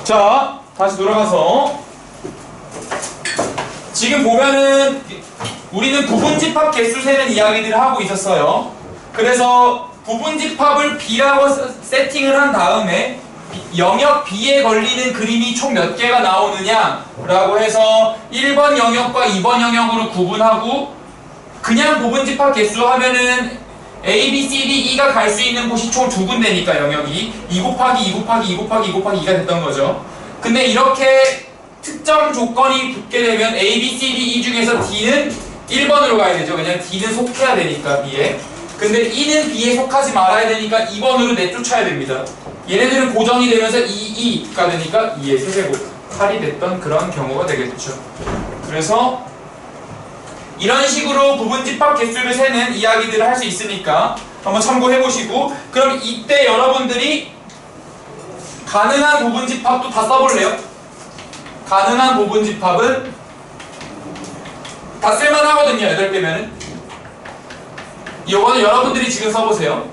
자, 다시 돌아가서 지금 보면은 우리는 부분집합 개수 세는 이야기들을 하고 있었어요. 그래서 부분집합을 B라고 세팅을 한 다음에 영역 B에 걸리는 그림이 총 몇 개가 나오느냐 라고 해서 1번 영역과 2번 영역으로 구분하고 그냥 부분집합 개수 하면은 A, B, C, D, E가 갈 수 있는 곳이 총 2군데니까 영역이 2 곱하기 2 곱하기 2 곱하기 2 곱하기 2가 됐던 거죠. 근데 이렇게 특정 조건이 붙게 되면 A, B, C, D, E 중에서 D는 1번으로 가야 되죠. 왜냐면 D는 속해야 되니까 B에. 근데 E는 B에 속하지 말아야 되니까 2번으로 내쫓아야 됩니다. 얘네들은 고정이 되면서 2가 되니까 2의 세제곱 8이 됐던 그런 경우가 되겠죠. 그래서 이런 식으로 부분집합 개수를 세는 이야기들을 할 수 있으니까 한번 참고해 보시고, 그럼 이때 여러분들이 가능한 부분집합도 다 써볼래요? 가능한 부분집합은 다 쓸만하거든요. 8개면은. 이거는 여러분들이 지금 써보세요.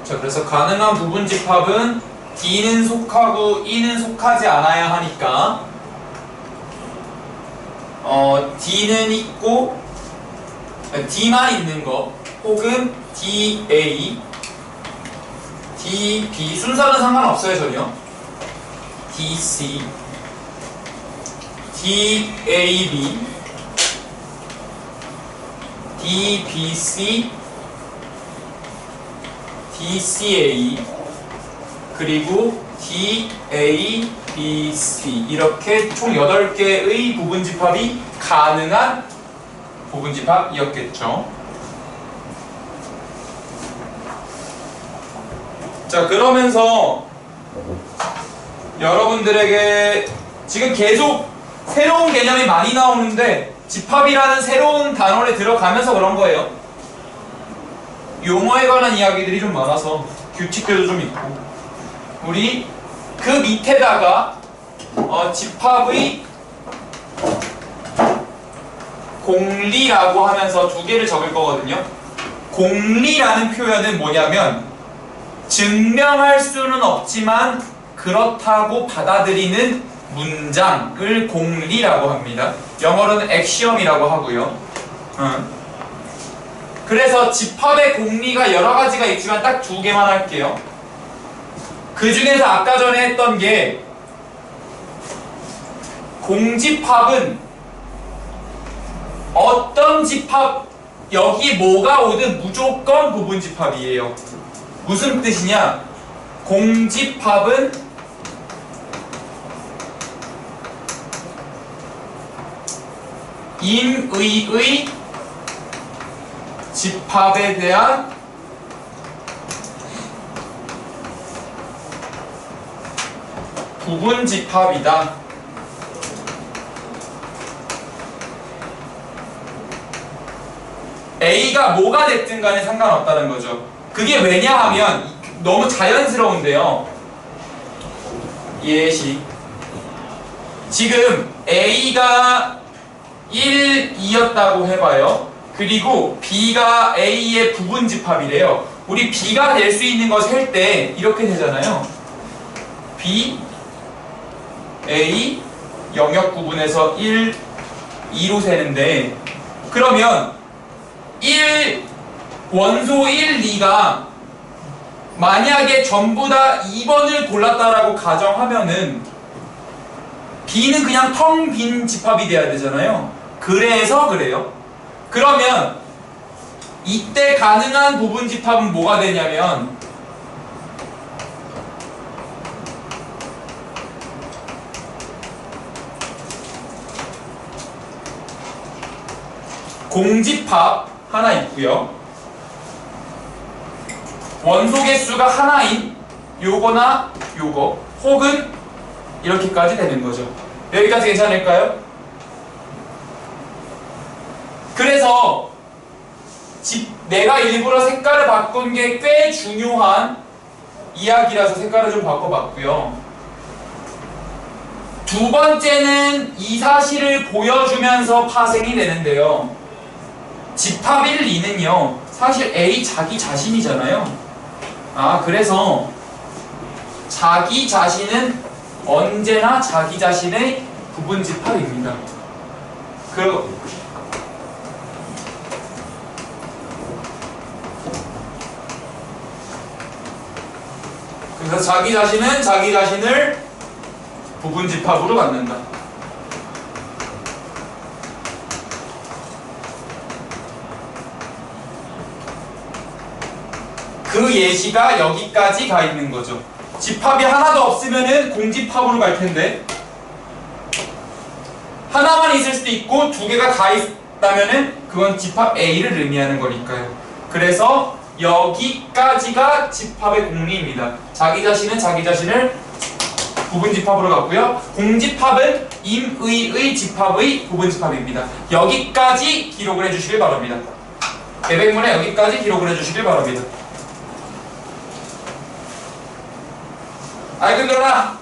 자, 그래서 가능한 부분집합은 D는 속하고 E는 속하지 않아야 하니까 D는 있고 D만 있는 거 혹은 DA, DB 순서는 상관없어요 전혀. DC, DAB, DBC, DCA 그리고 DABC 이렇게 총 8개의 부분집합이 가능한 부분집합이었겠죠. 자, 그러면서 여러분들에게 지금 계속 새로운 개념이 많이 나오는데 집합이라는 새로운 단원에 들어가면서 그런 거예요. 용어에 관한 이야기들이 좀 많아서 규칙들도 좀 있고, 우리 그 밑에다가 집합의 공리라고 하면서 2개를 적을 거거든요. 공리라는 표현은 뭐냐면 증명할 수는 없지만 그렇다고 받아들이는 문장을 공리라고 합니다. 영어로는 액시엄이라고 하고요. 그래서 집합의 공리가 여러 가지가 있지만 딱 2개만 할게요. 그 중에서 아까 전에 했던 게 공집합은 어떤 집합, 여기 뭐가 오든 무조건 부분집합이에요. 무슨 뜻이냐? 공집합은 임의의 집합에 대한 부분집합이다. A가 뭐가 됐든 간에 상관없다는 거죠. 그게 왜냐하면 너무 자연스러운데요. 예시. 지금 A가 1, 2였다고 해봐요. 그리고 B가 A의 부분집합이래요. 우리 B가 될 수 있는 거 셀 때 이렇게 되잖아요. B, A, 영역 구분해서 1, 2로 세는데, 그러면 1, 원소 1, 2가 만약에 전부 다 2번을 골랐다라고 가정하면은 B는 그냥 텅 빈 집합이 돼야 되잖아요. 그래서 그래요. 그러면 이때 가능한 부분집합은 뭐가 되냐면 공집합 하나 있고요. 원소 개수가 하나인 요거나 요거 혹은 이렇게까지 되는 거죠. 여기까지 괜찮을까요? 그래서 내가 일부러 색깔을 바꾼 게 꽤 중요한 이야기라서 색깔을 좀 바꿔봤고요. 두 번째는 이 사실을 보여주면서 파생이 되는데요. 집합 1, 2는요 사실 A 자기 자신이잖아요. 그래서 자기 자신은 언제나 자기 자신의 부분집합입니다. 그래서 자기 자신은 자기 자신을 부분집합으로 갖는다. 그 예시가 여기까지 가 있는 거죠. 집합이 하나도 없으면은 공집합으로 갈 텐데, 하나만 있을 수도 있고 두 개가 다 있다면은 그건 집합 A를 의미하는 거니까요. 그래서 여기까지가 집합의 공리입니다. 자기 자신은 자기 자신을 부분집합으로 갖고요. 공집합은 임의의 집합의 부분집합입니다. 여기까지 기록을 해주시길 바랍니다. 계백문에 여기까지 기록을 해주시길 바랍니다. 아이고 들어라.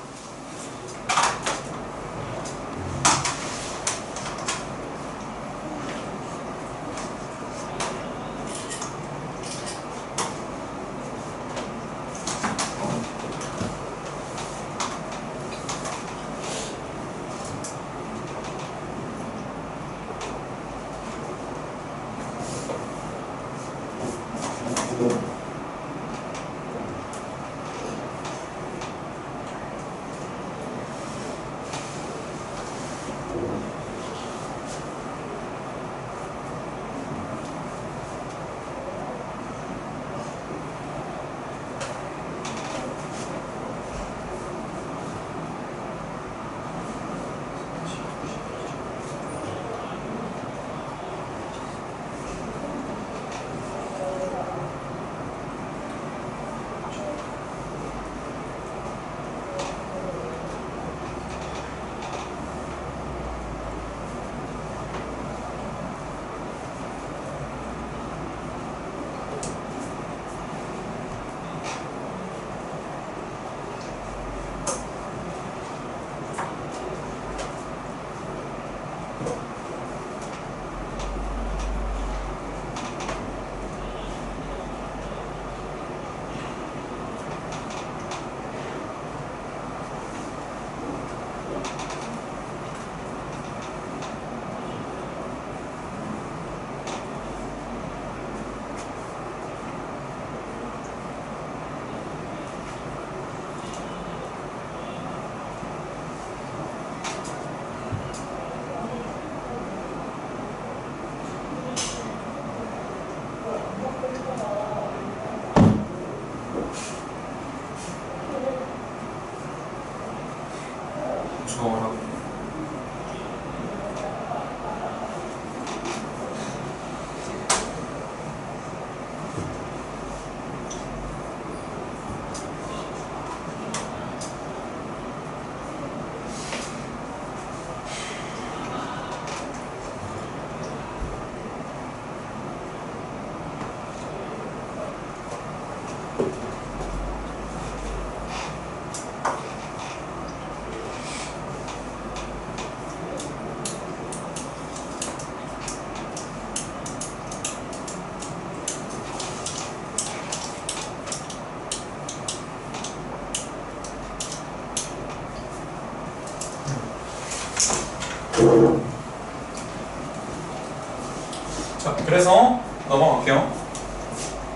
자, 그래서 넘어갈게요.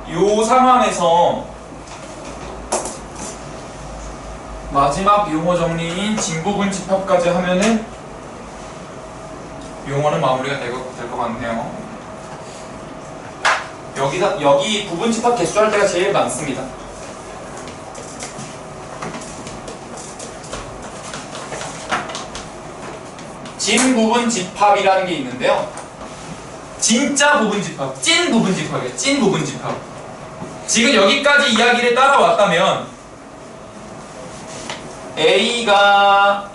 이 상황에서 마지막 용어 정리인 진부분 집합까지 하면은 용어는 마무리가 될 것 같네요. 여기 부분 집합 개수 할 때가 제일 많습니다. 진부분 집합이라는 게 있는데요. 진짜 부분 집합, 찐 부분 집합이에요. 찐 부분 집합. 지금 여기까지 이야기를 따라왔다면 A가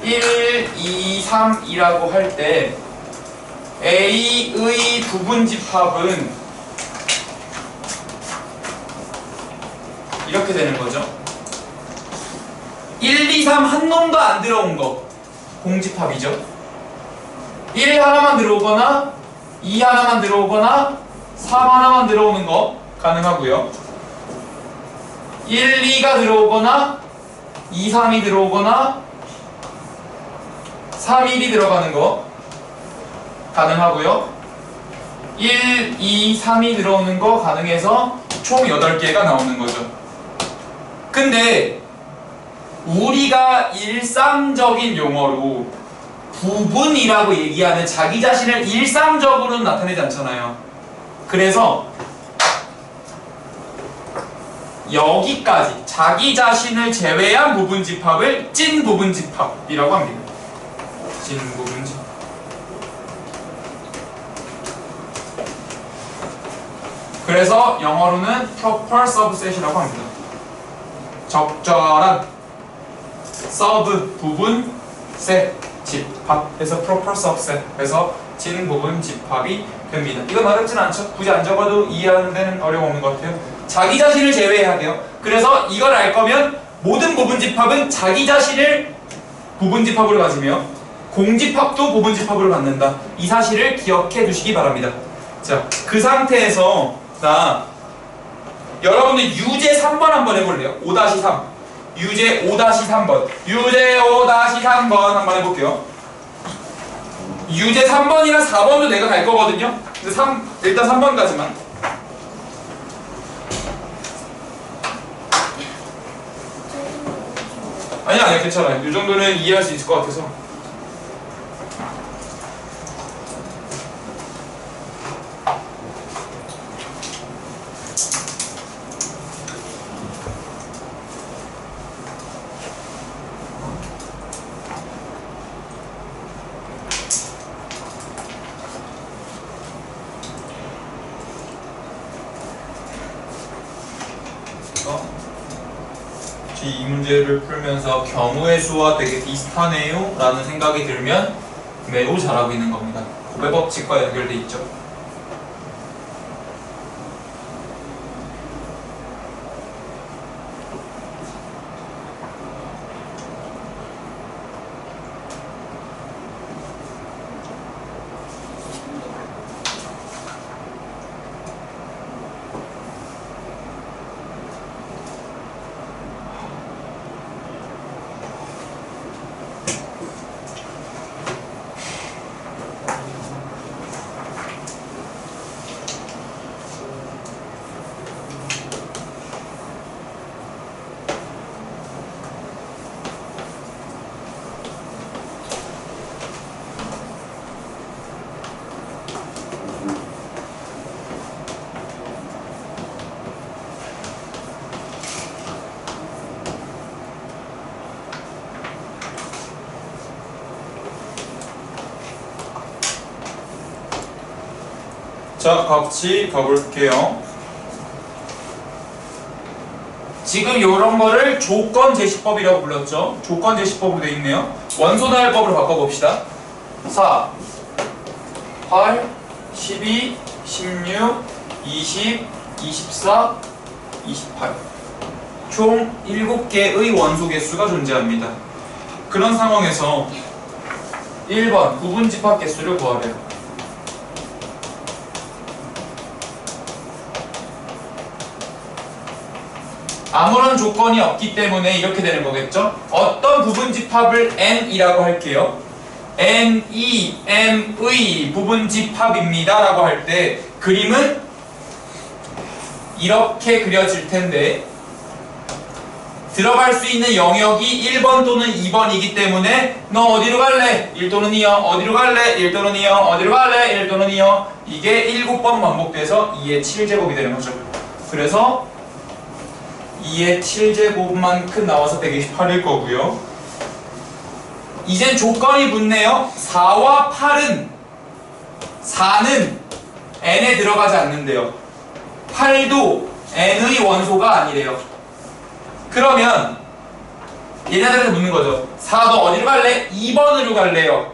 1, 2, 3이라고 할 때 A의 부분 집합은 이렇게 되는 거죠. 1, 2, 3 한 놈도 안 들어온 거 공집합이죠. 1 하나만 들어오거나 2 하나만 들어오거나 3 하나만 들어오는 거 가능하고요. 1, 2가 들어오거나 2, 3이 들어오거나 3, 1이 들어가는 거 가능하고요. 1, 2, 3이 들어오는 거 가능해서 총 8개가 나오는 거죠. 근데 우리가 일상적인 용어로 부분이라고 얘기하는 자기 자신을 일상적으로는 나타내지 않잖아요. 그래서 여기까지 자기 자신을 제외한 부분 집합을 찐 부분 집합이라고 합니다. 찐 부분 집합. 그래서 영어로는 proper subset이라고 합니다. 적절한 sub 부분 set 집합에서 proper subset 그래서 진 부분 집합이 됩니다. 이건 어렵진 않죠. 굳이 안 적어도 이해하는 데는 어려움 없는 것 같아요. 자기 자신을 제외해야 돼요. 그래서 이걸 알 거면 모든 부분 집합은 자기 자신을 부분 집합으로 가지며 공집합도 부분 집합으로 갖는다. 이 사실을 기억해 두시기 바랍니다. 자, 그 상태에서 여러분들 유제 3번 한번 해볼래요? 5-3 유제 5-3번 유제 5-3번 한번 해볼게요. 유제 3번이랑 4번도 내가 갈 거거든요. 근데 일단 3번까지만. 아니야 괜찮아요. 이 정도는 이해할 수 있을 것 같아서. 이 문제를 풀면서 경우의 수와 되게 비슷하네요 라는 생각이 들면 매우 잘하고 있는 겁니다. 고배 법칙과 연결돼 있죠. 자, 같이 가볼게요. 지금 이런 거를 조건제시법이라고 불렀죠. 조건제시법으로 되어 있네요. 원소다할법으로 바꿔봅시다. 4, 8, 12, 16, 20, 24, 28 총 7개의 원소 개수가 존재합니다. 그런 상황에서 1번 부분집합 개수를 구하래요. 아무런 조건이 없기 때문에 이렇게 되는 거겠죠? 어떤 부분 집합을 n이라고 할게요. NEM의 부분집합입니다 라고 할 때 그림은 이렇게 그려질 텐데 들어갈 수 있는 영역이 1번 또는 2번이기 때문에 너 어디로 갈래? 1 또는 2요. 어디로 갈래? 1 또는 2요. 어디로 갈래? 1 또는 2요. 이게 7번 반복돼서 2의 7제곱이 되는 거죠. 그래서 2의 7제곱만큼 나와서 128일 거고요. 이젠 조건이 붙네요. 4와 8은 4는 n에 들어가지 않는데요. 8도 n의 원소가 아니래요. 그러면 얘네들한테 묻는 거죠. 4 너 어디로 갈래? 2번으로 갈래요.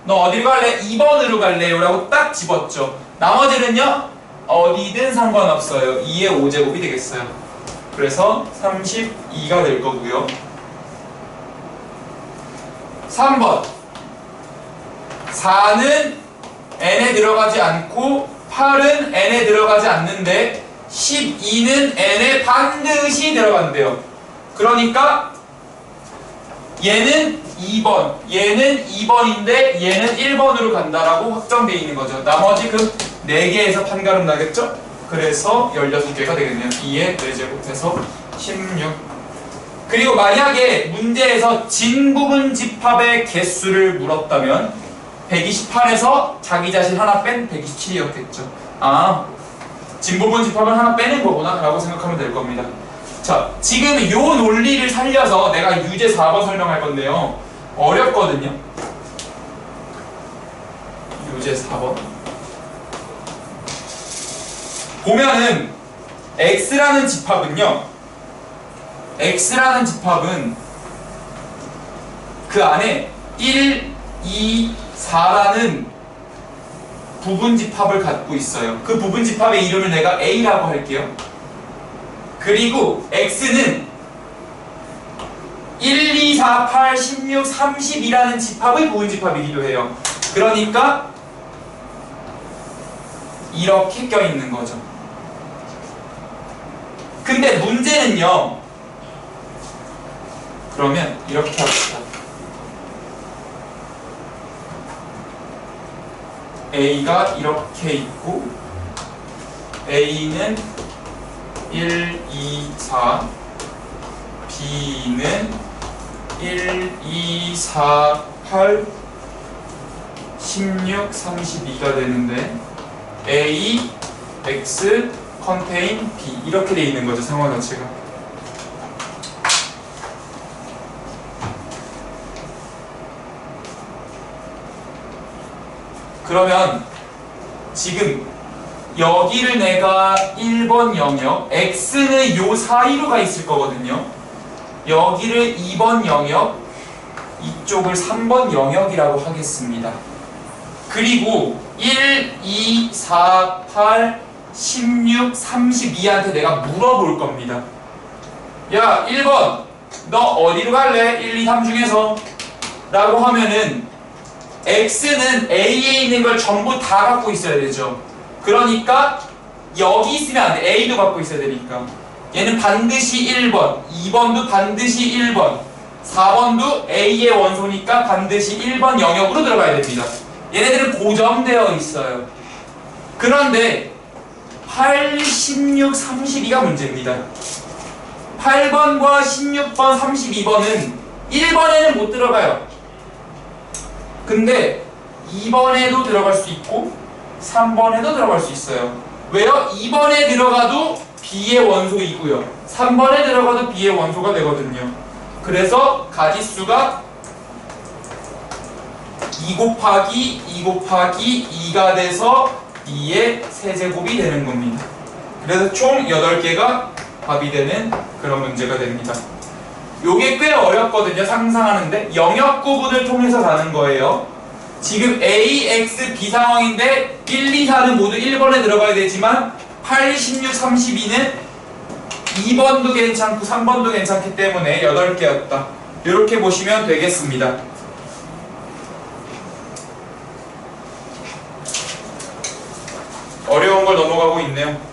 너 어디로 갈래? 2번으로 갈래요 라고 딱 집었죠. 나머지는요 어디든 상관없어요. 2의 5제곱이 되겠어요. 그래서 32가 될 거고요. 3번 4는 n에 들어가지 않고 8은 n에 들어가지 않는데 12는 n에 반드시 들어간대요. 그러니까 얘는 2번, 얘는 2번인데 얘는 1번으로 간다라고 확정되어 있는 거죠. 나머지 그 4개에서 판가름 나겠죠? 그래서 16개가 되겠네요. 2의 4제곱해서 16. 그리고 만약에 문제에서 진부분 집합의 개수를 물었다면 128에서 자기 자신 하나 뺀 127이었겠죠. 아, 진부분 집합을 하나 빼는 거구나 라고 생각하면 될 겁니다. 자, 지금 이 논리를 살려서 내가 유제 4번 설명할 건데요. 어렵거든요. 유제 4번. 보면은 X라는 집합은요. X라는 집합은 그 안에 1, 2, 4라는 부분집합을 갖고 있어요. 그 부분집합의 이름을 내가 A라고 할게요. 그리고 X는 1, 2, 4, 8, 16, 32라는 집합의 부분집합이기도 해요. 그러니까 이렇게 껴있는 거죠. 근데 문제는요. 그러면 이렇게 합시다. A가 이렇게 있고 A는 1, 2, 4 B는 1, 2, 4, 8 16, 32가 되는데 A, X, contain B 이렇게 돼 있는 거죠. 상호 자체가. 그러면 지금 여기를 내가 1번 영역, X는 요 사이로 가 있을 거거든요. 여기를 2번 영역, 이쪽을 3번 영역이라고 하겠습니다. 그리고 1, 2, 4, 8, 16, 32한테 내가 물어볼 겁니다. 야, 1번, 너 어디로 갈래? 1, 2, 3 중에서 라고 하면은 X는 A에 있는 걸 전부 다 갖고 있어야 되죠. 그러니까 여기 있으면 안 돼. A도 갖고 있어야 되니까. 얘는 반드시 1번, 2번도 반드시 1번, 4번도 A의 원소니까 반드시 1번 영역으로 들어가야 됩니다. 얘네들은 고정되어 있어요. 그런데 8, 16, 32가 문제입니다. 8번과 16번, 32번은 1번에는 못 들어가요. 근데 2번에도 들어갈 수 있고 3번에도 들어갈 수 있어요. 왜요? 2번에 들어가도 B의 원소이고요. 3번에 들어가도 B의 원소가 되거든요. 그래서 가지수가 2 곱하기 2 곱하기 2가 돼서 B의 세제곱이 되는 겁니다. 그래서 총 8개가 답이 되는 그런 문제가 됩니다. 요게 꽤 어렵거든요. 상상하는데 영역 구분을 통해서 가는 거예요. 지금 A, X, B 상황인데 1, 2, 4는 모두 1번에 들어가야 되지만 8, 16, 32는 2번도 괜찮고 3번도 괜찮기 때문에 8개였다. 이렇게 보시면 되겠습니다. 어려운 걸 넘어가고 있네요.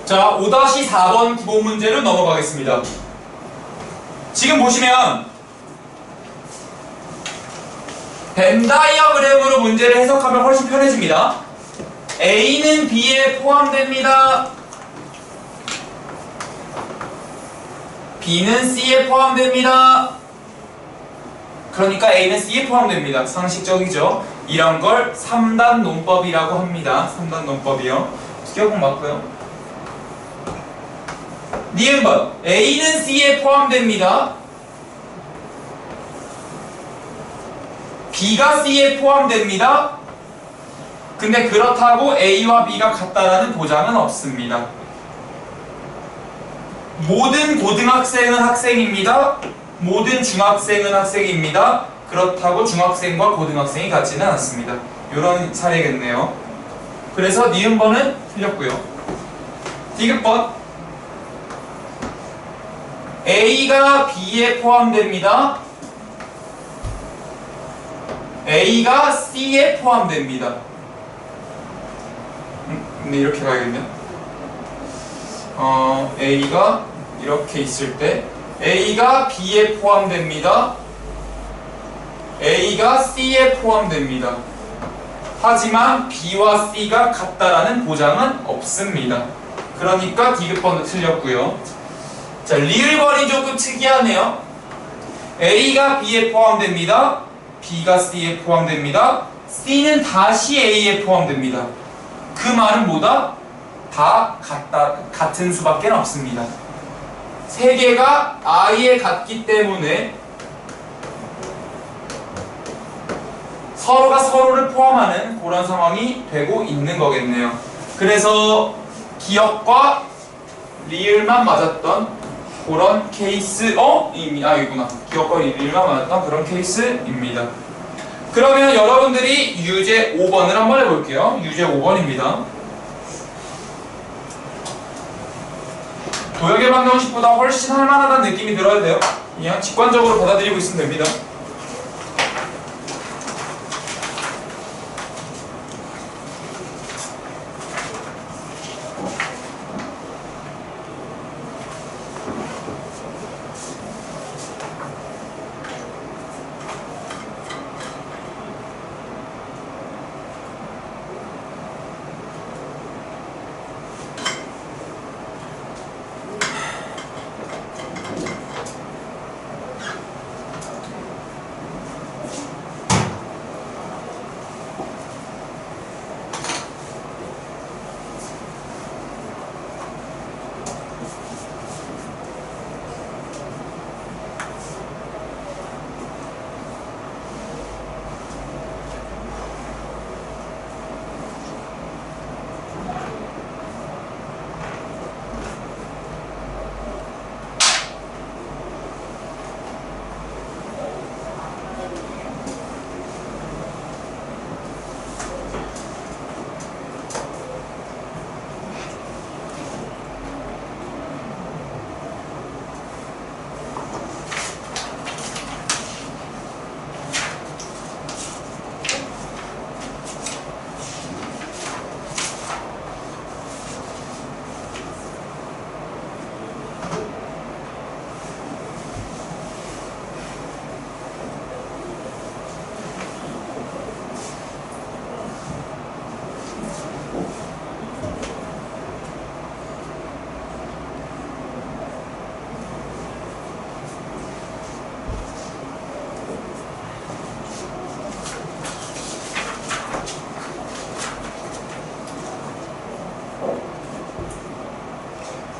자, 5-4번 기본 문제로 넘어가겠습니다. 지금 보시면 벤 다이어그램으로 문제를 해석하면 훨씬 편해집니다. A는 B에 포함됩니다. B는 C에 포함됩니다. 그러니까 A는 C에 포함됩니다. 상식적이죠. 이런 걸 3단 논법이라고 합니다. 3단 논법이요. 기억은 맞고요. 니은번 A는 C에 포함됩니다. B가 C에 포함됩니다. 근데 그렇다고 A와 B가 같다라는 보장은 없습니다. 모든 고등학생은 학생입니다. 모든 중학생은 학생입니다. 그렇다고 중학생과 고등학생이 같지는 않습니다. 이런 사례겠네요. 그래서 니은번은 틀렸고요. 디귿번 A가 B에 포함됩니다. A가 C에 포함됩니다. 근데 이렇게 가야겠네. A가 이렇게 있을 때 A가 B에 포함됩니다. A가 C에 포함됩니다. 하지만 B와 C가 같다라는 보장은 없습니다. 그러니까 디귿번도 틀렸고요. 자, 리을번이 조금 특이하네요. A가 B에 포함됩니다. B가 C에 포함됩니다. C는 다시 A에 포함됩니다. 그 말은 뭐다? 다 같은 수밖에 없습니다. 세 개가 아예 같기 때문에 서로가 서로를 포함하는 그런 상황이 되고 있는 거겠네요. 그래서 기역과 리을만 맞았던 그런 케이스, 이구나. 기역과 리을만 맞았던 그런 케이스입니다. 그러면 여러분들이 유제 5번을 한번 해볼게요. 유제 5번입니다. 도형의 방정식보다 훨씬 할만하다는 느낌이 들어야 돼요. 그냥 직관적으로 받아들이고 있으면 됩니다.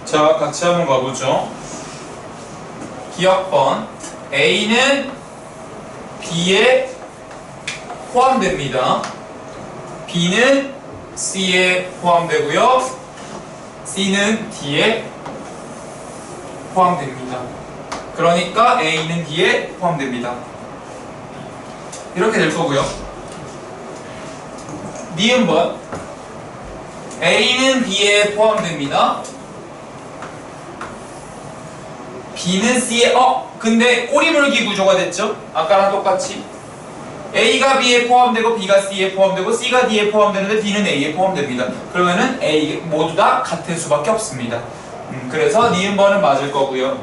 자, 같이 한번 가보죠. 기억번 A는 B에 포함됩니다. B는 C에 포함되고요. C는 D에 포함됩니다. 그러니까 A는 D에 포함됩니다. 이렇게 될 거고요. 니은번 A는 B에 포함됩니다. B는 C에 근데 꼬리물기 구조가 됐죠? 아까랑 똑같이 A가 B에 포함되고 B가 C에 포함되고 C가 D에 포함되는데 D는 A에 포함됩니다. 그러면은 A 모두 다 같은 수밖에 없습니다. 그래서 니은번은 맞을 거고요.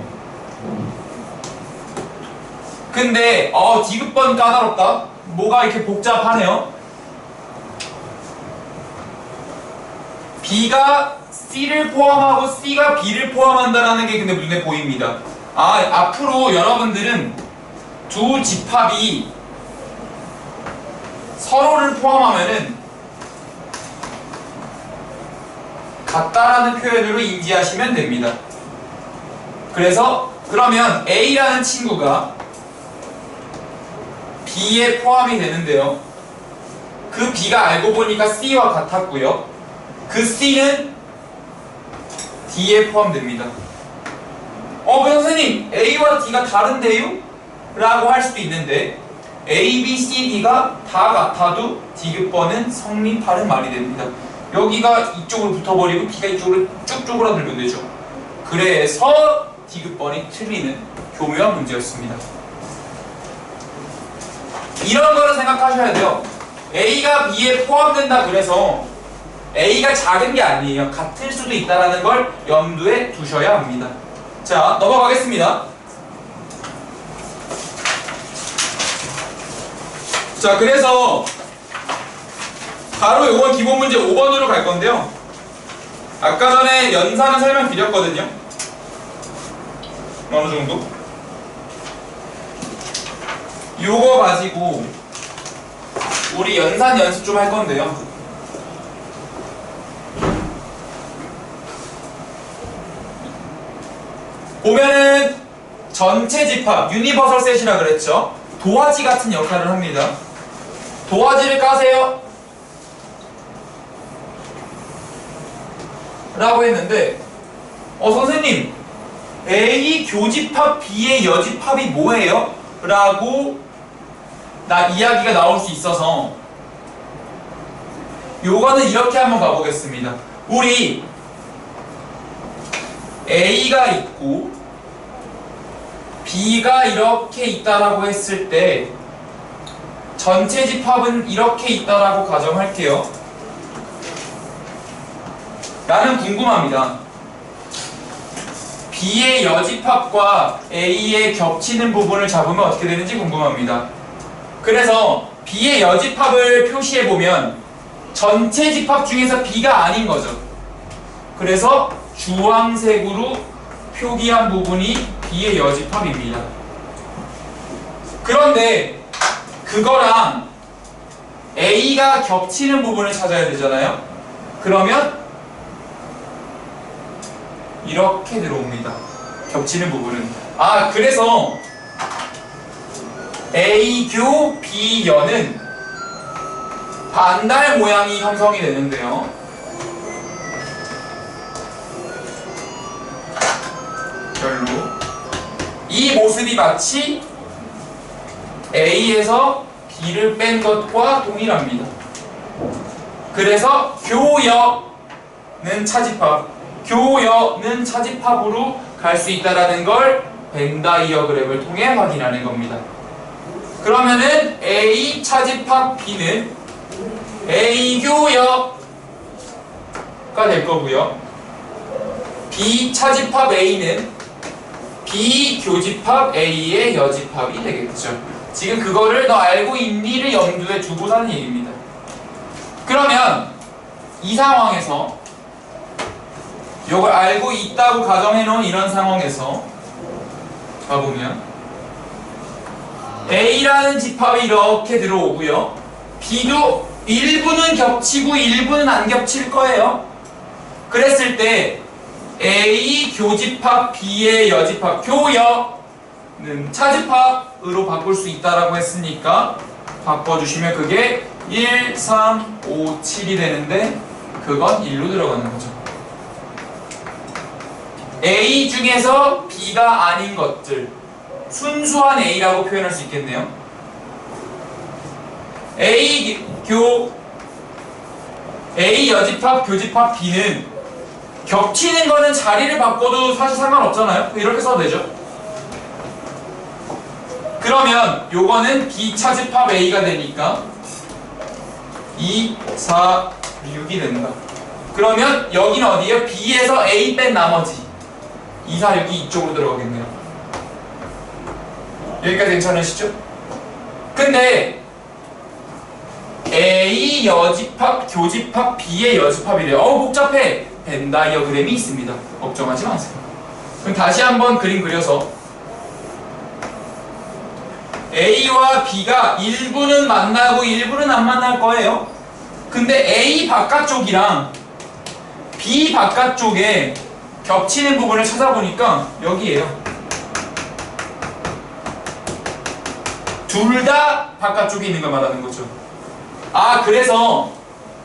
근데 디귿번 까다롭다. 뭐가 이렇게 복잡하네요. B가 C를 포함하고 C가 B를 포함한다는 게 근데 눈에 보입니다. 앞으로 여러분들은 두 집합이 서로를 포함하면은 같다라는 표현으로 인지하시면 됩니다. 그래서 그러면 A라는 친구가 B에 포함이 되는데요. 그 B가 알고 보니까 C와 같았고요. 그 C는 D에 포함됩니다. 선생님 A와 D가 다른데요? 라고 할 수도 있는데 A, B, C, D가 다 같아도 디귿번은 성립하는 말이 됩니다. 여기가 이쪽으로 붙어버리고 B가 이쪽으로 쭉 쪼그라들면 되죠. 그래서 디귿번이 틀리는 교묘한 문제였습니다. 이런 거를 생각하셔야 돼요. A가 B에 포함된다 그래서 A가 작은 게 아니에요. 같을 수도 있다는 걸 염두에 두셔야 합니다. 자, 넘어가겠습니다. 자, 그래서 바로 이건 기본 문제 5번으로 갈 건데요. 아까 전에 연산은 설명드렸거든요. 어느 정도? 요거 가지고 우리 연산 연습 좀 할 건데요. 보면은 전체 집합, 유니버설 셋이라 그랬죠. 도화지 같은 역할을 합니다. 도화지를 까세요 라고 했는데 선생님 A 교집합 B의 여집합이 뭐예요? 라고 이야기가 나올 수 있어서 요거는 이렇게 한번 가보겠습니다. 우리 A가 있고 B가 이렇게 있다라고 했을 때 전체 집합은 이렇게 있다라고 가정할게요. 나는 궁금합니다. B의 여집합과 A의 겹치는 부분을 잡으면 어떻게 되는지 궁금합니다. 그래서 B의 여집합을 표시해보면 전체 집합 중에서 B가 아닌 거죠. 그래서 주황색으로 표기한 부분이 B의 여집합입니다. 그런데 그거랑 A가 겹치는 부분을 찾아야 되잖아요. 그러면 이렇게 들어옵니다. 겹치는 부분은. 그래서 A교 B여는 반달 모양이 형성이 되는데요. 별로 이 모습이 마치 A에서 B를 뺀 것과 동일합니다. 그래서 교여는 차집합, 교여는 차집합으로 갈 수 있다는 걸 벤 다이어그램을 통해 확인하는 겁니다. 그러면은 A 차집합 B는 A 교여가 될 거고요. B 차집합 A는 B 교집합 A의 여집합이 되겠죠. 지금 그거를 너 알고 있니를 염두에 두고 사는 얘기입니다. 그러면 이 상황에서 이걸 알고 있다고 가정해 놓은 이런 상황에서 봐보면 A라는 집합이 이렇게 들어오고요. B도 일부는 겹치고 일부는 안 겹칠 거예요. 그랬을 때 A 교집합 B의 여집합 교여는 차집합으로 바꿀 수 있다라고 했으니까 바꿔주시면 그게 1, 3, 5, 7이 되는데 그건 1로 들어가는 거죠. A 중에서 B가 아닌 것들 순수한 A라고 표현할 수 있겠네요. A 여집합 교집합 B는 겹치는 거는 자리를 바꿔도 사실 상관없잖아요. 이렇게 써도 되죠. 그러면 요거는 B차 집합 A가 되니까 2, 4, 6이 된다. 그러면 여기는 어디예요? B에서 A 뺀 나머지 2, 4, 6이 이쪽으로 들어가겠네요. 여기까지 괜찮으시죠? 근데 A 여집합, 교집합, B의 여집합이래요. 복잡해. 벤 다이어그램이 있습니다. 걱정하지 마세요. 그럼 다시 한번 그림 그려서 A와 B가 일부는 만나고 일부는 안 만날 거예요. 근데 A 바깥쪽이랑 B 바깥쪽에 겹치는 부분을 찾아보니까 여기에요. 둘 다 바깥쪽에 있는 걸 말하는 거죠. 그래서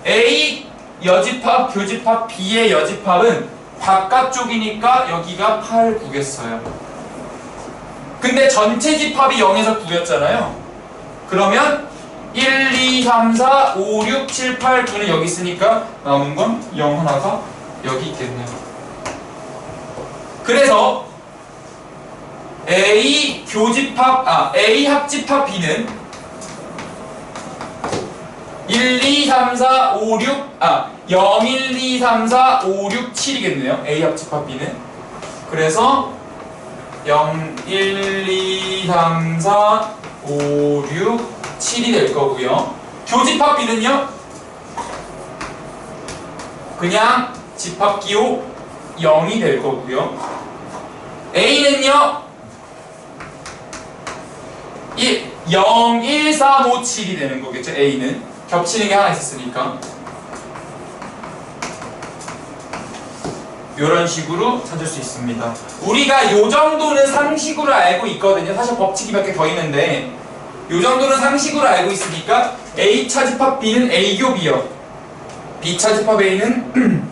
A 여집합, 교집합, B의 여집합은 바깥쪽이니까 여기가 8, 9겠어요. 근데 전체 집합이 0에서 9였잖아요. 그러면 1, 2, 3, 4, 5, 6, 7, 8, 9는 여기 있으니까 남은 건 0 하나가 여기 있겠네요. 그래서 A 교집합, A 합집합 B는 1, 2, 3, 4, 5, 6, 0, 1, 2, 3, 4, 5, 6, 7이겠네요. A 합집합 B는. 그래서 0, 1, 2, 3, 4, 5, 6, 7이 될 거고요. 교집합 B는요? 그냥 집합기호 0이 될 거고요. A는요? 0, 1, 3, 5, 7이 되는 거겠죠. A는 겹치는 게 하나 있었으니까 이런 식으로 찾을 수 있습니다. 우리가 요 정도는 상식으로 알고 있거든요. 사실 법칙이 몇 개 더 있는데 요 정도는 상식으로 알고 있으니까 A차 집합 B는 A교 B역, B차 집합 A는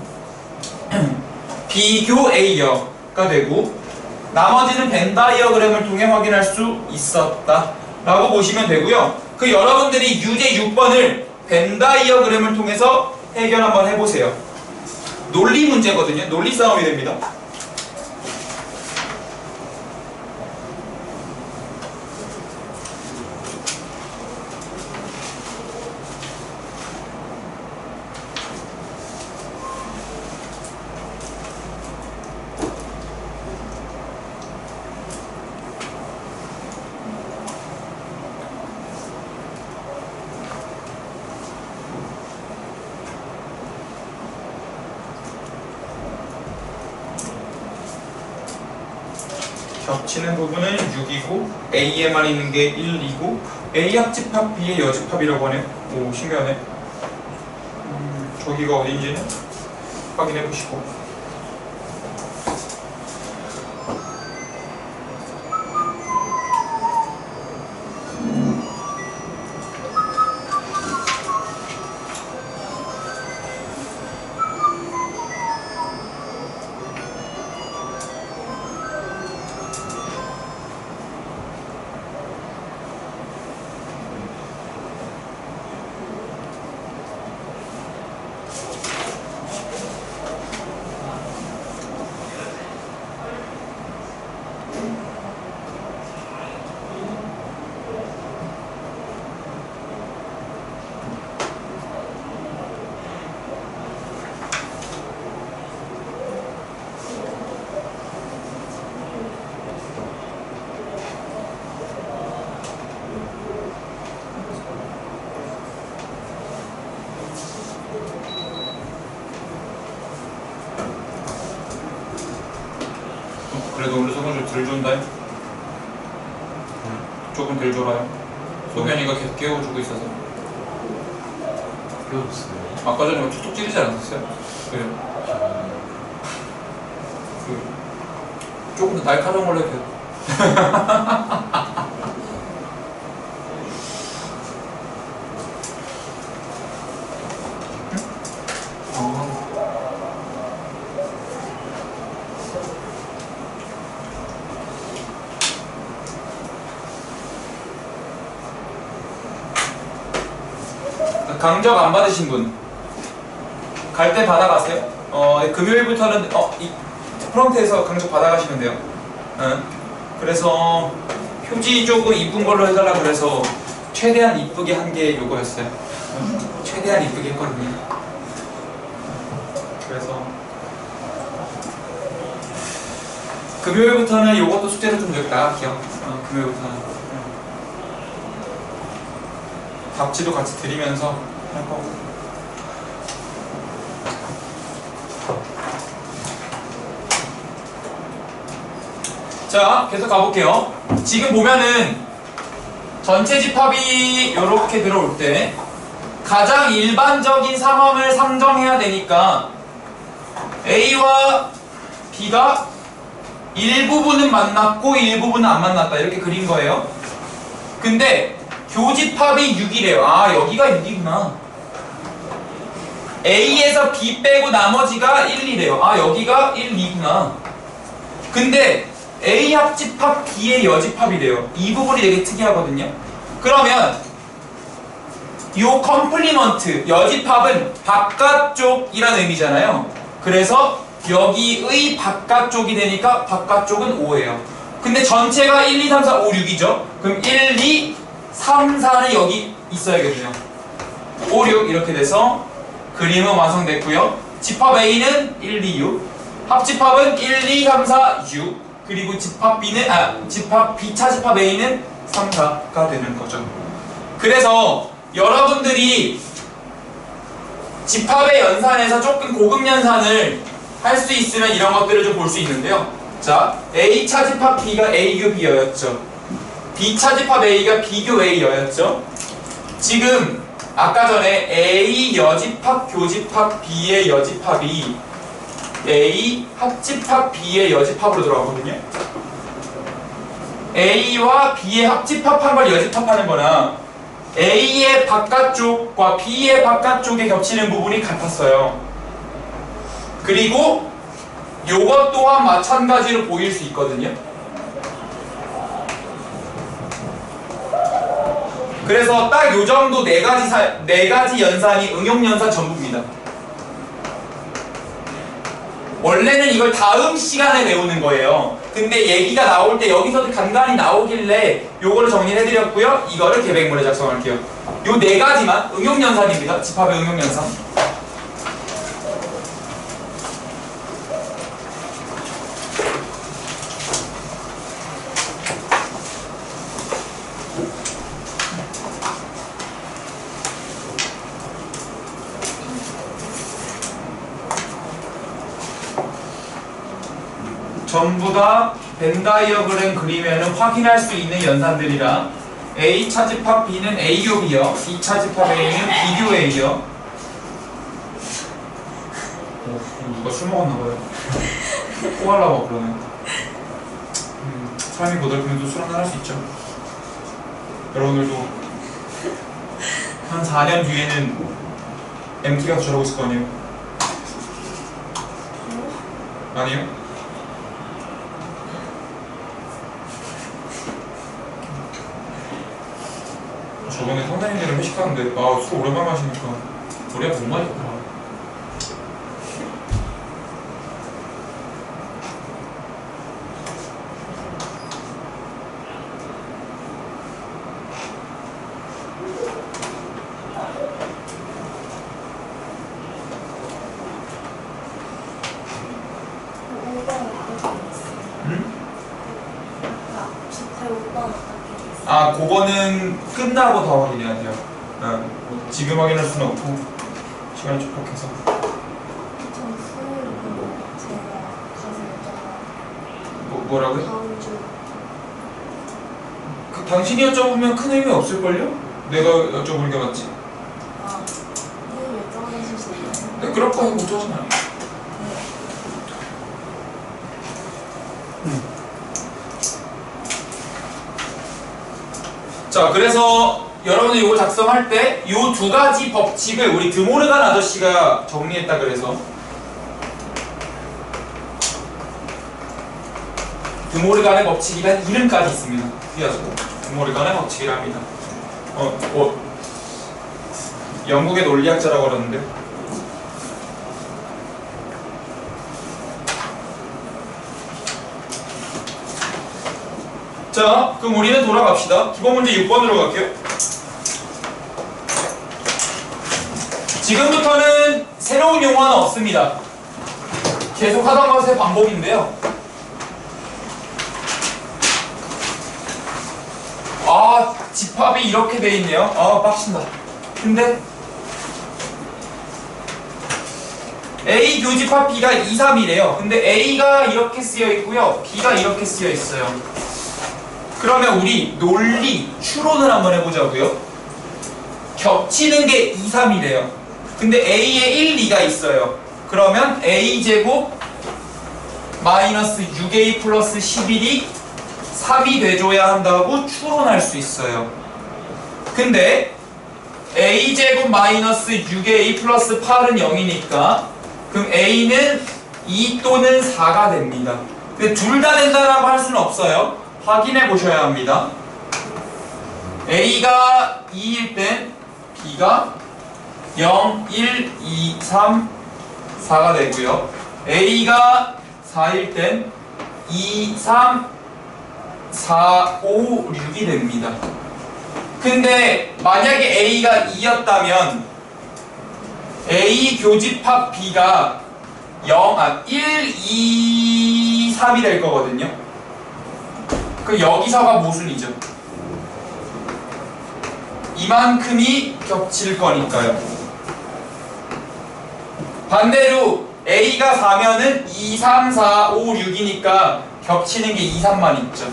B교 A역가 되고 나머지는 벤 다이어그램을 통해 확인할 수 있었다 라고 보시면 되고요. 그 여러분들이 유제 6번을 벤 다이어그램을 통해서 해결 한번 해보세요. 논리 문제거든요. 논리 싸움이 됩니다. 겹치는 부분은 6이고 A에만 있는 게 1이고 A 합집합 B의 여집합이라고 하네요. 오, 신기하네. 저기가 어딘지는 확인해 보시고. 그래도 오늘 소금 좀 덜 준다. 조금 덜 줘라요. 소변이가 계속 깨워주고 있어서. 깨웠어요. 아까 전에 막 툭툭 찌르지 않았어요? 그래요. 조금 더 날카로운 걸로 해도 강적 안 받으신 분 갈 때 받아가세요. 금요일부터는 이 프런트에서 강적 받아가시면 돼요. 그래서 표지 조금 이쁜 걸로 해달라고 그래서 최대한 이쁘게 한 게 요거였어요. 최대한 이쁘게 했거든요. 그래서 금요일부터는 요것도 숙제로 좀 나갈게요. 금요일부터는 답지도 같이 드리면서 할 거고. 자, 계속 가볼게요. 지금 보면은 전체 집합이 이렇게 들어올 때 가장 일반적인 상황을 상정해야 되니까 A와 B가 일부분은 만났고 일부분은 안 만났다 이렇게 그린 거예요. 근데 교집합이 6이래요. 아, 여기가 6이구나. A에서 B 빼고 나머지가 1, 2래요. 아, 여기가 1, 2구나. 근데 A 합집합 B의 여집합이래요. 이 부분이 되게 특이하거든요. 그러면 요 컴플리먼트 여집합은 바깥쪽이라는 의미잖아요. 그래서 여기의 바깥쪽이 되니까 바깥쪽은 5예요. 근데 전체가 1, 2, 3, 4, 5, 6이죠. 그럼 1, 2, 3, 4는 여기 있어야겠네요. 5, 6 이렇게 돼서 그림은 완성됐고요. 집합 A는 1, 2, 6 합집합은 1, 2, 3, 4, 6 그리고 집합 B는 집합 B차 집합 A는 3, 4가 되는 거죠. 그래서 여러분들이 집합의 연산에서 조금 고급 연산을 할 수 있으면 이런 것들을 좀 볼 수 있는데요. 자, A차 집합 B가 A교 B여였죠. B차 집합 A가 B교 A여였죠. 지금 아까 전에 A 여집합 교집합 B의 여집합이 A 합집합 B의 여집합으로 들어가거든요. A와 B의 합집합한 걸 여집합하는 거나 A의 바깥쪽과 B의 바깥쪽에 겹치는 부분이 같았어요. 그리고 요것 또한 마찬가지로 보일 수 있거든요. 그래서 딱 요 정도 네 가지 연산이 응용연산 전부입니다. 원래는 이걸 다음 시간에 배우는 거예요. 근데 얘기가 나올 때 여기서도 간간히 나오길래 요거를 정리를 해드렸고요. 이거를 계획물에 작성할게요. 요 네 가지만 응용연산입니다. 집합의 응용연산. 전부 다 벤 다이어그램 그리면 확인할 수 있는 연산들이라 A 차집합 B는 A교 B요, B 차집합 A는 B교 A요. 누가 술 먹었나봐요. 코 하려고 그러네. 삶이 고달프면 술 한잔 할 수 있죠. 여러분들도 한 4년 뒤에는 MT 가서 저러고 있을 거 아니에요? 아니요? 저번에 선생님들이랑 회식 가는데 술 오랜만에 마시니까 우리가 못 마시더라. 그거는 끝나고 다 확인해야 돼요. 지금 확인할 수는 없고 시간이 촉박해서. 뭐라고요? 당신이 여쭤보면 큰 의미 없을걸요? 내가 여쭤보는 게 맞지? 네, 그럴 거예요. 못 하잖아요. 자, 그래서 여러분들 이거 작성할 때 이 두 가지 법칙을 우리 드모르간 아저씨가 정리했다 그래서 드모르간의 법칙이란 이름까지 있습니다. 띄어주고 드모르간의 법칙이랍니다. 영국의 논리학자라고 그러는데 자, 그럼 우리는 돌아갑시다. 기본 문제 6번으로 갈게요. 지금부터는 새로운 용어는 없습니다. 계속 하던 것의 반복인데요. 아, 집합이 이렇게 돼 있네요. 아, 빡친다. 근데 A 교집합 B가 2, 3이래요. 근데 A가 이렇게 쓰여 있고요. B가 이렇게 쓰여 있어요. 그러면 우리 논리, 추론을 한번 해보자고요. 겹치는 게 2, 3이래요. 근데 A에 1, 2가 있어요. 그러면 A제곱 마이너스 6A 플러스 11이 3이 돼줘야 한다고 추론할 수 있어요. 근데 A제곱 마이너스 6A 플러스 8은 0이니까 그럼 A는 2 또는 4가 됩니다. 근데 둘 다 된다라고 할 수는 없어요. 확인해 보셔야 합니다. A가 2일 땐 B가 0, 1, 2, 3, 4가 되고요. A가 4일 땐 2, 3, 4, 5, 6이 됩니다. 근데 만약에 A가 2였다면 A 교집합 B가 1, 2, 3이 될 거거든요. 그 여기서가 모순이죠. 이만큼이 겹칠 거니까요. 반대로 A가 4면은 2, 3, 4, 5, 6이니까 겹치는 게 2, 3만 있죠.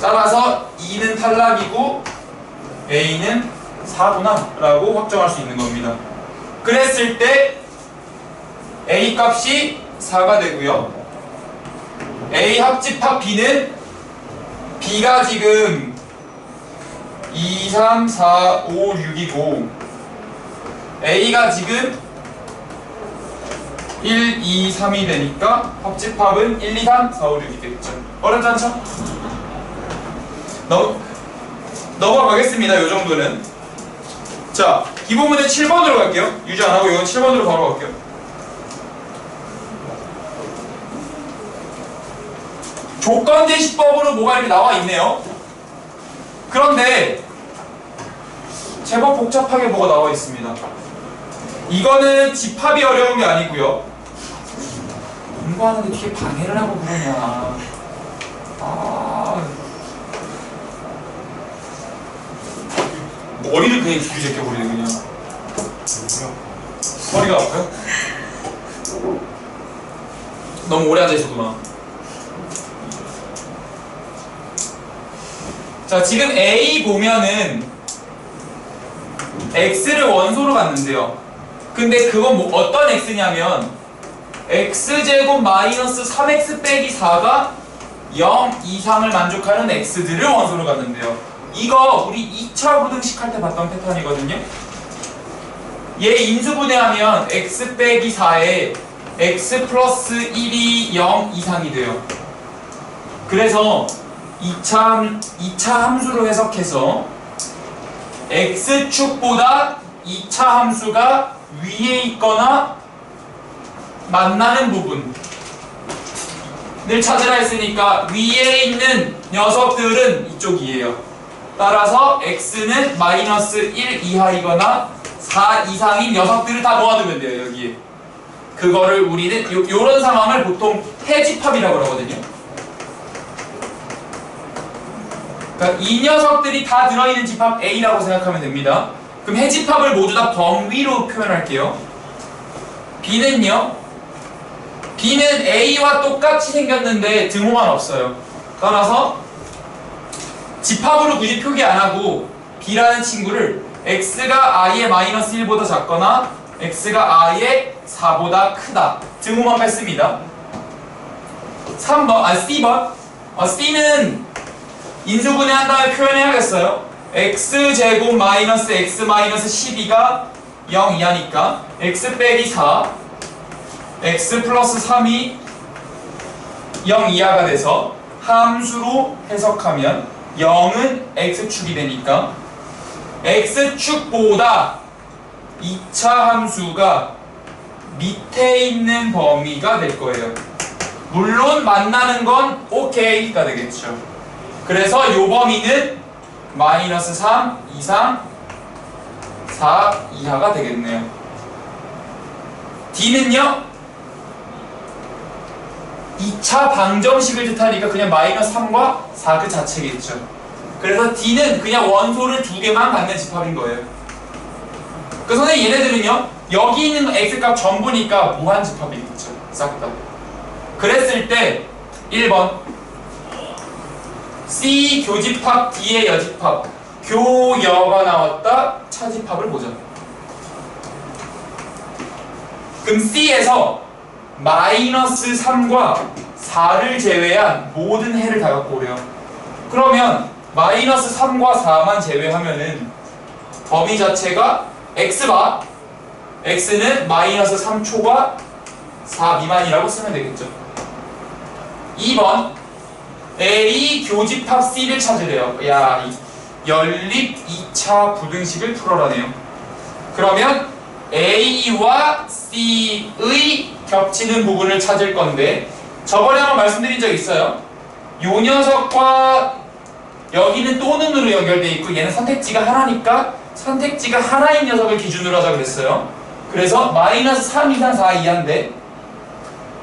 따라서 2는 탈락이고 A는 4구나 라고 확정할 수 있는 겁니다. 그랬을 때 A 값이 4가 되고요. A 합집합 B는 B가 지금 2, 3, 4, 5, 6이고 A가 지금 1, 2, 3이 되니까 합집합은 1, 2, 3, 4, 5, 6이 되겠죠. 어렵지 않죠? 넘어가겠습니다. 요 정도는. 자, 기본 문제 7번으로 갈게요. 유지 안 하고 이건 7번으로 바로 갈게요. 조건제시법으로 뭐가 이렇게 나와 있네요. 그런데 제법 복잡하게 뭐가 나와 있습니다. 이거는 집합이 어려운 게 아니고요. 공부하는데 뒤에 방해를 하고 그러냐. 머리를 그냥 죽이 제껴버리네 그냥. 머리가 아파요? 너무 오래 앉아있었구나. 자, 지금 A 보면은 X를 원소로 갖는데요. 근데 그건 뭐 어떤 X냐면 X제곱 마이너스 3X 빼기 4가 0 이상을 만족하는 X들을 원소로 갖는데요. 이거 우리 2차 부등식 할 때 봤던 패턴이거든요. 얘 인수분해하면 X 빼기 4에 X 플러스 1이 0 이상이 돼요. 그래서 2차 함수로 해석해서 X축보다 2차 함수가 위에 있거나 만나는 부분을 찾으라 했으니까 위에 있는 녀석들은 이쪽이에요. 따라서 X는 마이너스 1 이하이거나 4 이상인 녀석들을 다 모아두면 돼요. 여기에. 그거를 우리는 요런 상황을 보통 해집합이라고 그러거든요. 그러니까 이 녀석들이 다 들어있는 집합 A라고 생각하면 됩니다. 그럼 해집합을 모두 다 범위로 표현할게요. B는요? B는 A와 똑같이 생겼는데 등호만 없어요. 따라서 집합으로 굳이 표기 안하고 B라는 친구를 X가 I의 마이너스 1보다 작거나 X가 I의 4보다 크다 등호만 뺐습니다. 3번, C번. C는 인수분해한 다음에 표현해야겠어요. X제곱 마이너스 X 마이너스 12가 0 이하니까 X 빼기 4 X 플러스 3이 0 이하가 돼서 함수로 해석하면 0은 X축이 되니까 X축보다 2차 함수가 밑에 있는 범위가 될 거예요. 물론 만나는 건 OK가 되겠죠. 그래서 요 범위는 마이너스 3 이상 4 이하가 되겠네요. D는요 2차 방정식을 뜻하니까 그냥 마이너스 3과 4 그 자체겠죠. 그래서 D는 그냥 원소를 두 개만 갖는 집합인 거예요. 그 선생님 얘네들은요 여기 있는 X값 전부니까 무한 집합이겠죠. 싹 다. 그랬을 때 1번 C 교집합 D의 여집합 교여가 나왔다. 차집합을 보자. 그럼 C에서 마이너스 3과 4를 제외한 모든 해를 다 갖고 오래요. 그러면 마이너스 3과 4만 제외하면은 범위 자체가 X바 X는 마이너스 3초과 4 미만이라고 쓰면 되겠죠. 2번 A 교집합 C를 찾으래요. 야, 연립 2차 부등식을 풀어라네요. 그러면 A와 C의 겹치는 부분을 찾을 건데 저번에 한번 말씀드린 적 있어요. 요 녀석과 여기는 또는으로 연결되어 있고 얘는 선택지가 하나니까 선택지가 하나인 녀석을 기준으로 하자 그랬어요. 그래서 마이너스 3 이상 4 이하인데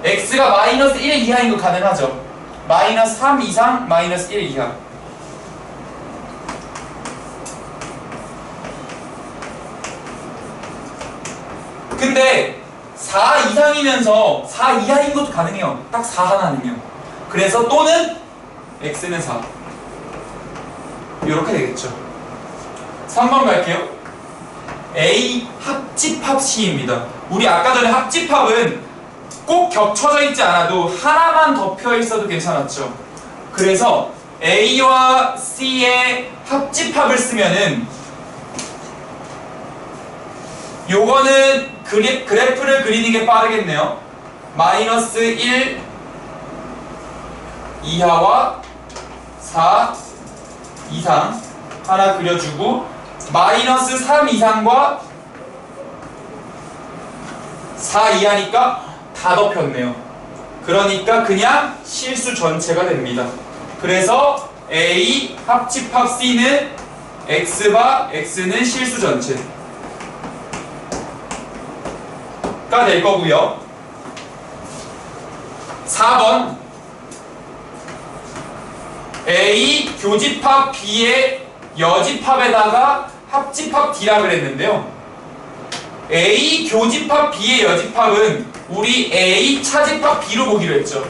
X가 마이너스 1 이하인 거 가능하죠. 마이너스 3 이상 마이너스 1 이하. 근데 4 이상이면서 4 이하인 것도 가능해요. 딱 4 하나는요. 그래서 또는 X는 4 이렇게 되겠죠. 3번 갈게요. A 합집합 C입니다. 우리 아까 전에 합집합은 꼭 겹쳐져 있지 않아도 하나만 덮여 있어도 괜찮았죠. 그래서 A와 C의 합집합을 쓰면은 요거는 그래프를 그리는 게 빠르겠네요. 마이너스 1 이하와 4 이상 하나 그려주고 마이너스 3 이상과 4 이하니까 다 덮였네요. 그러니까 그냥 실수 전체가 됩니다. 그래서 A 합집합 C는 X바 X는 실수 전체가 될 거고요. 4번 A 교집합 B의 여집합에다가 합집합 D라 그랬는데요. A 교집합 B의 여집합은 우리 A 차집합 B로 보기로 했죠.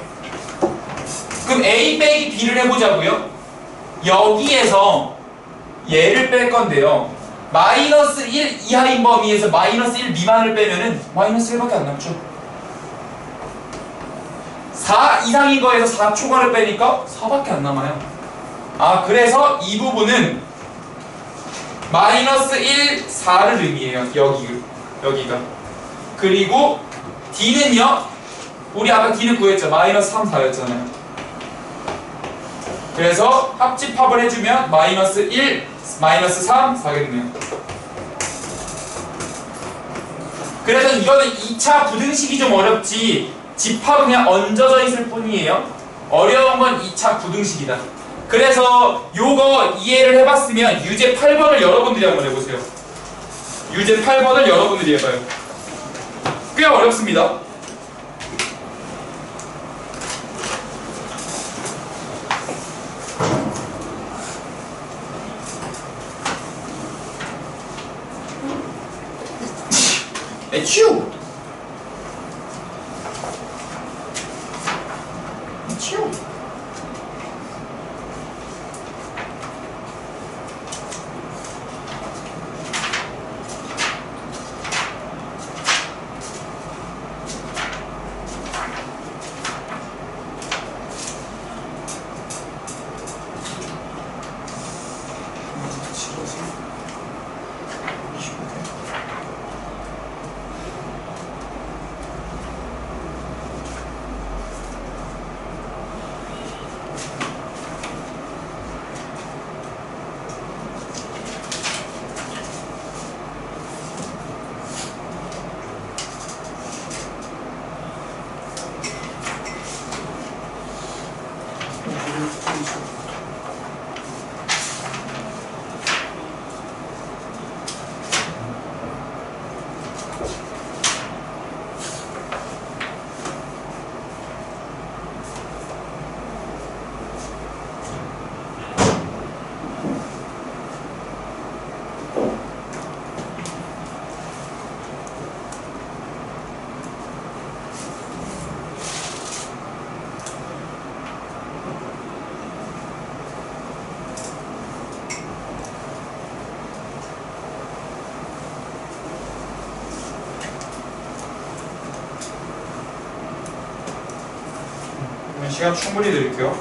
그럼 A 빼기 B를 해보자고요. 여기에서 얘를 뺄 건데요. 마이너스 1 이하인 범위에서 마이너스 1 미만을 빼면은 마이너스 1밖에 안 남죠. 4 이상인 거에서 4 초과를 빼니까 4밖에 안 남아요. 아, 그래서 이 부분은 마이너스 1, 4를 의미해요. 여기가. 그리고 D는요. 우리 아까 D는 구했죠. 마이너스 3, 4였잖아요. 그래서 합집합을 해주면 마이너스 1, 마이너스 3, 4겠네요. 그래서 이거는 2차 부등식이 좀 어렵지 집합은 그냥 얹어져 있을 뿐이에요. 어려운 건 2차 부등식이다. 그래서 요거 이해를 해봤으면 유제 8번을 여러분들이 한번 해보세요. 유제 8번을 여러분들이 해봐요. 꽤 어렵습니다. 에츄! 에츄! 시간 충분히 드릴게요.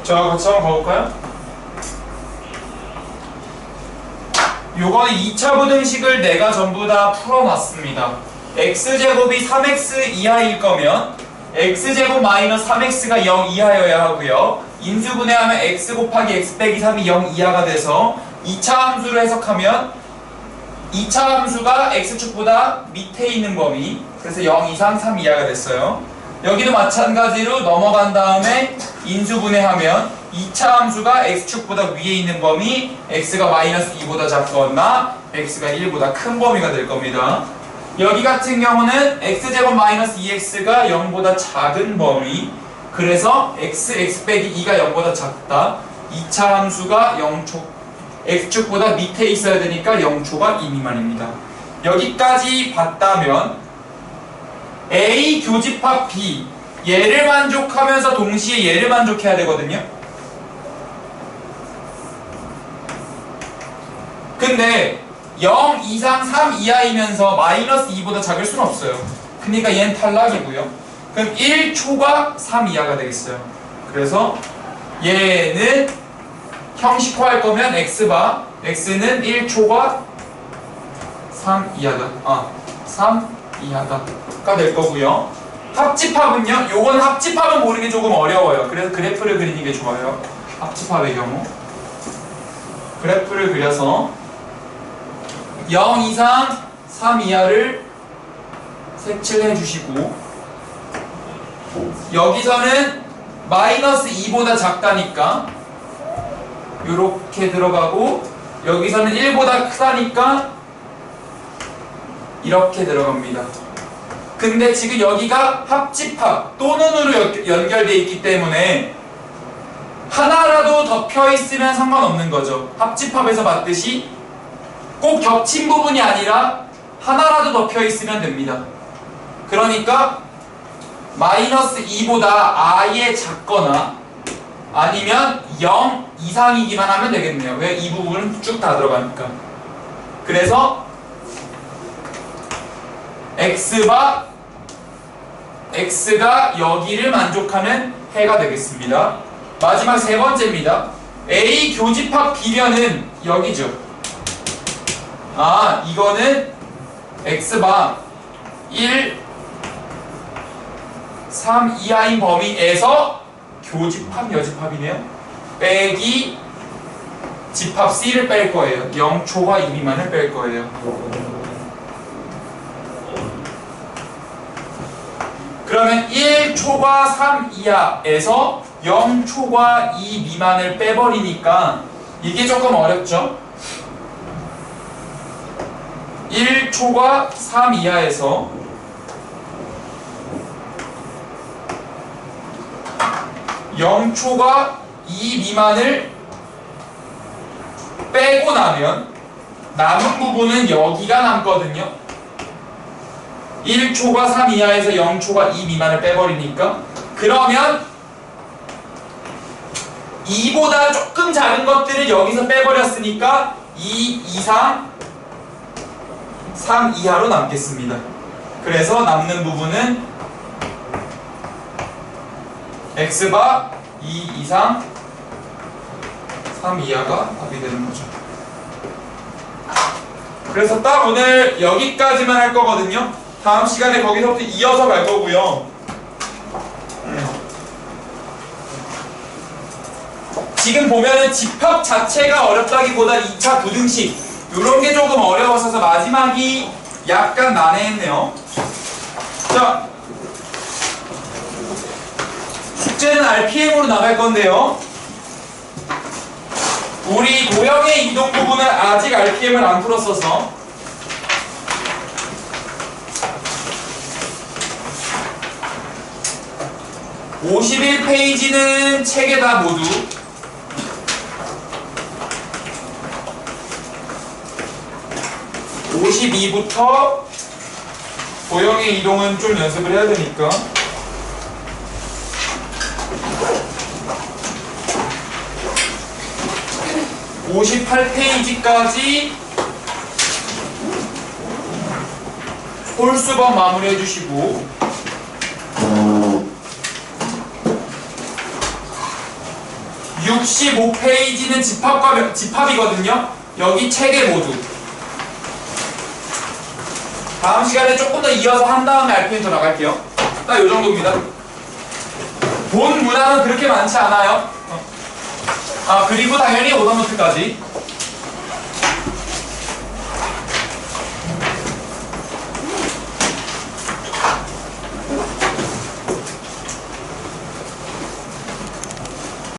자, 같이 한번 가볼까요? 요거는 2차 부등식을 내가 전부 다 풀어놨습니다. x제곱이 3x 이하일 거면 x제곱 마이너스 3x가 0 이하여야 하고요. 인수분해하면 x 곱하기 x 빼기 3이 0 이하가 돼서 2차 함수를 해석하면 2차 함수가 x축보다 밑에 있는 범위, 그래서 0 이상 3 이하가 됐어요. 여기도 마찬가지로 넘어간 다음에 인수분해하면 2차 함수가 x축보다 위에 있는 범위, x가 마이너스 2보다 작거나 x가 1보다 큰 범위가 될 겁니다. 여기 같은 경우는 x제곱 마이너스 2x가 0보다 작은 범위, 그래서 x 빼기 2가 0보다 작다. 2차 함수가 0초, x축보다 밑에 있어야 되니까 0초가 2 미만입니다. 여기까지 봤다면 A 교집합 B, 얘를 만족하면서 동시에 얘를 만족해야 되거든요. 근데 0 이상 3 이하이면서 마이너스 2보다 작을 수는 없어요. 그러니까 얘는 탈락이고요. 그럼 1초가 3 이하가 되겠어요. 그래서 얘는 형식화할 거면 x바, x는 1초가 3 이하다. 3 이하다가 될 거고요. 합집합은요? 요건 합집합은 모르기 조금 어려워요. 그래서 그래프를 그리는 게 좋아요. 합집합의 경우 그래프를 그려서 0 이상 3 이하를 색칠해 주시고 여기서는 마이너스 2보다 작다니까 요렇게 들어가고 여기서는 1보다 크다니까 이렇게 들어갑니다. 근데 지금 여기가 합집합 또는으로 연결되어 있기 때문에 하나라도 덮여 있으면 상관없는 거죠. 합집합에서 봤듯이 꼭 겹친 부분이 아니라 하나라도 덮여 있으면 됩니다. 그러니까 마이너스 2보다 아예 작거나 아니면 0 이상이기만 하면 되겠네요. 왜? 이 부분은 쭉 다 들어가니까. 그래서 x가 여기를 만족하는 해가 되겠습니다. 마지막 세 번째입니다. A 교집합 B면은 여기죠. 아, 이거는 x방 1, 3 이하인 범위에서 교집합, 여집합이네요. 빼기 집합 C를 뺄 거예요. 0초과 2 미만을 뺄 거예요. 그러면 1초과 3 이하에서 0초과 2 미만을 빼버리니까 이게 조금 어렵죠? 1초과 3 이하에서 0초과 2 미만을 빼고 나면 남은 부분은 여기가 남거든요. 1초과 3 이하에서 0초과 2 미만을 빼버리니까 그러면 2보다 조금 작은 것들을 여기서 빼버렸으니까 2 이상 3 이하로 남겠습니다. 그래서 남는 부분은 x바 2 이상 3 이하가 답이 되는 거죠. 그래서 딱 오늘 여기까지만 할 거거든요. 다음 시간에 거기서부터 이어서 갈 거고요. 지금 보면은 집합 자체가 어렵다기보다 2차 부등식 이런 게 조금 어려웠어서 마지막이 약간 난해했네요. 자, 숙제는 RPM으로 나갈 건데요. 우리 도형의 이동 부분은 아직 RPM을 안 풀었어서 51페이지는 책에다 모두 52부터 도형의 이동은 좀 연습을 해야 되니까 58페이지까지 홀수법 마무리 해주시고 65페이지는 집합이거든요. 여기 책에 모두 다음 시간에 조금 더 이어서 한 다음에 RPM 더 나갈게요. 딱 요 정도입니다. 본 문항은 그렇게 많지 않아요. 아, 그리고 당연히 오더노트까지